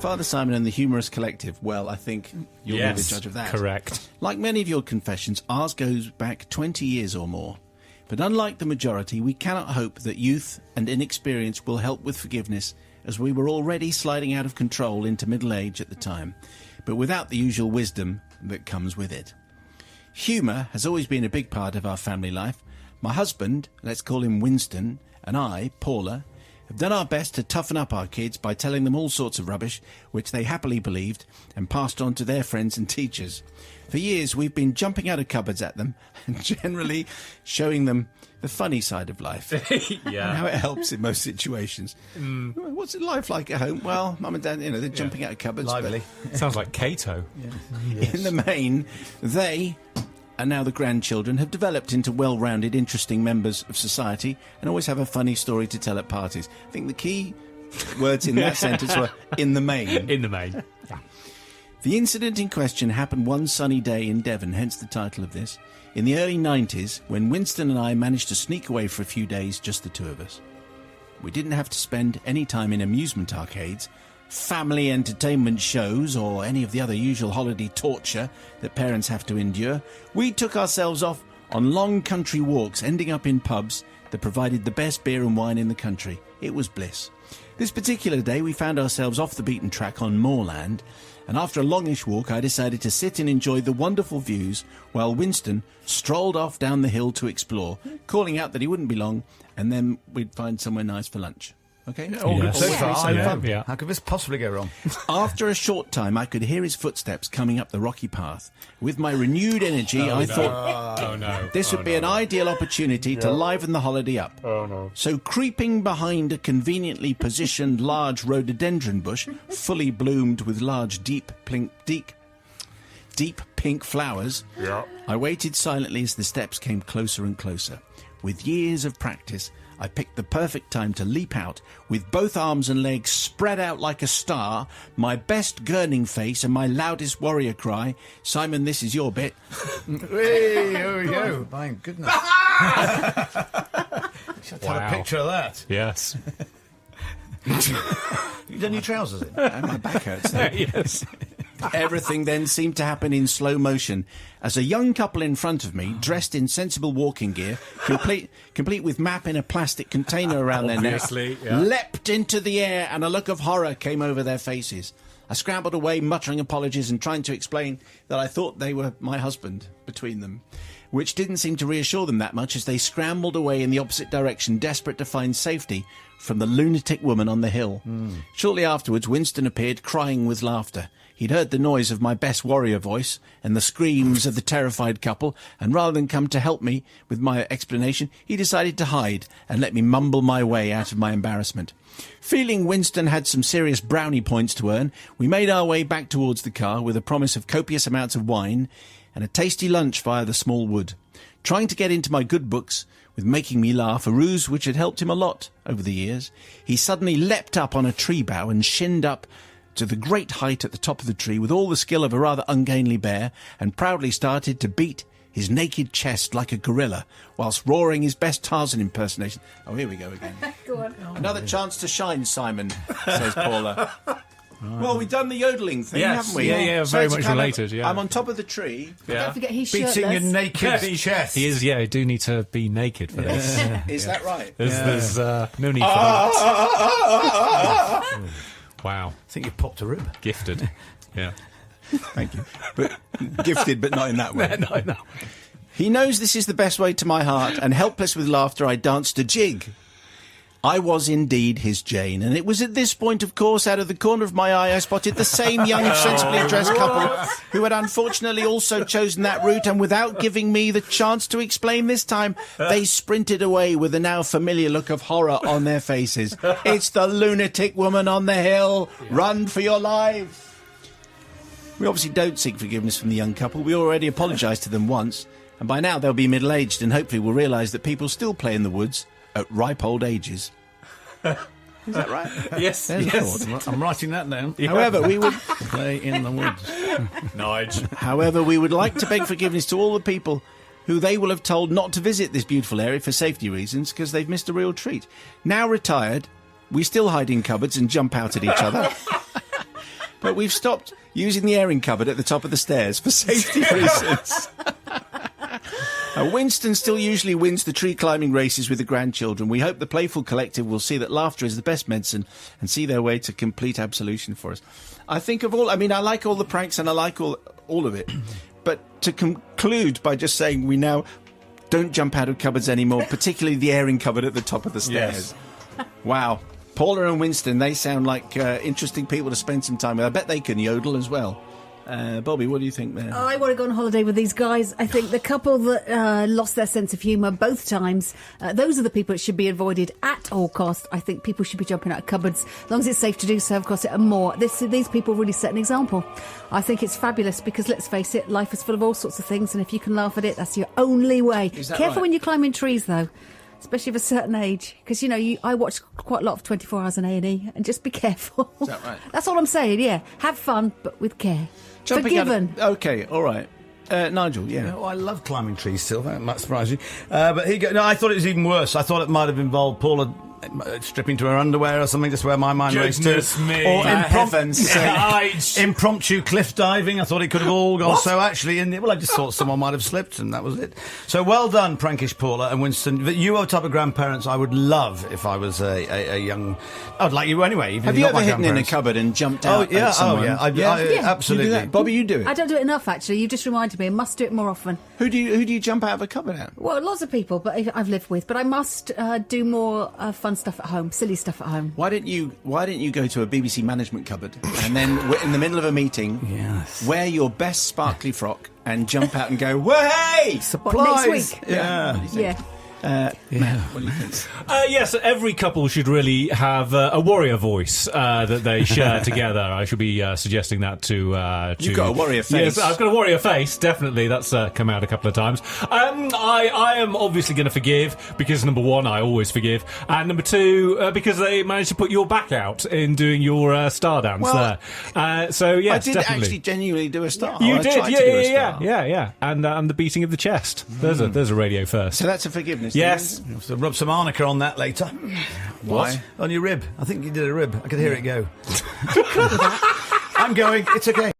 Father Simon and the Humorous Collective. Well, I think you'll be the judge of that. Correct. Like many of your confessions, ours goes back 20 years or more. But unlike the majority, we cannot hope that youth and inexperience will help with forgiveness, as we were already sliding out of control into middle age at the time, but without the usual wisdom that comes with it. Humour has always been a big part of our family life. My husband, let's call him Winston, and I, Paula, have done our best to toughen up our kids by telling them all sorts of rubbish, which they happily believed and passed on to their friends and teachers. For years, we've been jumping out of cupboards at them and generally showing them the funny side of life. And how it helps in most situations. What's it life like at home? Well, Mum and Dad, they're jumping out of cupboards. Lively. Sounds like Cato. In the main, they, and now the grandchildren, have developed into well-rounded, interesting members of society and always have a funny story to tell at parties. I think the key words in that sentence were in the main. In the main. The incident in question happened one sunny day in Devon, hence the title of this, in the early 90s, when Winston and I managed to sneak away for a few days, just the two of us. We didn't have to spend any time in amusement arcades, family entertainment shows, or any of the other usual holiday torture that parents have to endure. We took ourselves off on long country walks, ending up in pubs that provided the best beer and wine in the country. It was bliss. This particular day, we found ourselves off the beaten track on moorland, and after a longish walk, I decided to sit and enjoy the wonderful views while Winston strolled off down the hill to explore, calling out that he wouldn't be long, and then we'd find somewhere nice for lunch. Okay? All good so far. So fun. Yeah. How could this possibly go wrong? After a short time, I could hear his footsteps coming up the rocky path. With my renewed energy, I thought this would be an ideal opportunity to liven the holiday up. So creeping behind a conveniently positioned large rhododendron bush, fully bloomed with large deep pink flowers, I waited silently as the steps came closer and closer. With years of practice, I picked the perfect time to leap out, with both arms and legs spread out like a star, my best gurning face and my loudest warrior cry, "Simon, this is your bit." Hey, here we go. My goodness. Should have a picture of that. Yes. You done your trousers in? My back hurts now. Yes. Everything then seemed to happen in slow motion as a young couple in front of me, dressed in sensible walking gear, complete with map in a plastic container around their neck, leapt into the air, and a look of horror came over their faces. I scrambled away, muttering apologies and trying to explain that I thought they were my husband between them, which didn't seem to reassure them that much as they scrambled away in the opposite direction, desperate to find safety from the lunatic woman on the hill. Shortly afterwards, Winston appeared, crying with laughter. He'd heard the noise of my best warrior voice and the screams of the terrified couple, and rather than come to help me with my explanation, he decided to hide and let me mumble my way out of my embarrassment. Feeling Winston had some serious brownie points to earn, we made our way back towards the car with a promise of copious amounts of wine and a tasty lunch via the small wood. Trying to get into my good books with making me laugh, a ruse which had helped him a lot over the years, he suddenly leapt up on a tree bough and shinned up to the great height at the top of the tree with all the skill of a rather ungainly bear, and proudly started to beat his naked chest like a gorilla, whilst roaring his best Tarzan impersonation. Oh, here we go again. Go on. Another chance to shine, Simon, says Paula. Well, we've done the yodeling thing, haven't we? Yeah, So very it's much kind of- related, yeah. I'm on top of the tree. Don't forget he's Beating shirtless. your naked chest. He is, you do need to be naked for this. Is that right? There's no need for that. Wow. I think you popped a rib. Gifted. Yeah. Thank you. But gifted, but not in that way. No. He knows this is the best way to my heart, and helpless with laughter, I danced a jig. I was indeed his Jane, and it was at this point, of course, out of the corner of my eye, I spotted the same young, sensibly dressed couple who had unfortunately also chosen that route, and without giving me the chance to explain this time, they sprinted away with the now familiar look of horror on their faces. It's the lunatic woman on the hill. Run for your life. We obviously don't seek forgiveness from the young couple. We already apologised to them once, and by now they'll be middle-aged and hopefully will realise that people still play in the woods at ripe old ages. Is that right? Yes. There's a Yes. thought. I'm writing that down. However, we would Play in the woods. Nige. However, we would like to beg forgiveness to all the people who they will have told not to visit this beautiful area for safety reasons because they've missed a real treat. Now retired, we still hide in cupboards and jump out at each other. but we've stopped using the airing cupboard at the top of the stairs for safety reasons. Winston still usually wins the tree climbing races with the grandchildren. We hope the Playful Collective will see that laughter is the best medicine and see their way to complete absolution for us. I think of all... I mean, I like all the pranks and I like all of it. But to conclude by just saying we now don't jump out of cupboards anymore, particularly the airing cupboard at the top of the stairs. Yes. Wow. Paula and Winston, they sound like interesting people to spend some time with. I bet they can yodel as well. Bobby, what do you think there? I want to go on holiday with these guys. I think the couple that lost their sense of humour both times, those are the people that should be avoided at all costs. I think people should be jumping out of cupboards, as long as it's safe to do so, of course, and more. These people really set an example. I think it's fabulous because, let's face it, life is full of all sorts of things, and if you can laugh at it, that's your only way. Careful right? when you climb in trees, though. Especially of a certain age, because I watch quite a lot of 24 Hours on A&E, and just be careful. Is that right? That's all I'm saying. Yeah, have fun, but with care. Forgiven. Okay, all right. Nigel, yeah. I love climbing trees still. That might surprise you. But I thought it was even worse. I thought it might have involved Paula stripping to her underwear or something, just where my mind raced to. Goodness me. Or heavens sake. impromptu cliff diving. I thought it could have all gone. So actually, I just thought someone might have slipped, and that was it. So well done, prankish Paula and Winston. You are type of grandparents I would love if I was a young... I'd like you anyway. Even have you ever hidden in a cupboard and jumped out at someone? Oh, yeah. I absolutely. You do that? Bobby, you do it. I don't do it enough, actually. You just reminded me. I must do it more often. Who do you jump out of a cupboard at? Well, lots of people, but I've lived with. But I must do more fun stuff at home, silly stuff at home. Why didn't you go to a BBC management cupboard and then in the middle of a meeting, wear your best sparkly frock and jump out and go, "Hey, supplies!" Next week? Yeah. Matt, what do you think? Yes, every couple should really have a warrior voice that they share together. I should be suggesting that to... You've got a warrior face. Yes, I've got a warrior face, definitely. That's come out a couple of times. I am obviously going to forgive, because number one, I always forgive, and number two, because they managed to put your back out in doing your star dance there. So, yes, I did definitely. actually genuinely do a star. You I did, tried to do a star. yeah. And the beating of the chest. There's a radio first. So that's a forgiveness. Yes. You'll have to rub some arnica on that later. Why? On your rib. I think you did a rib. I could hear it go. I'm going. It's okay.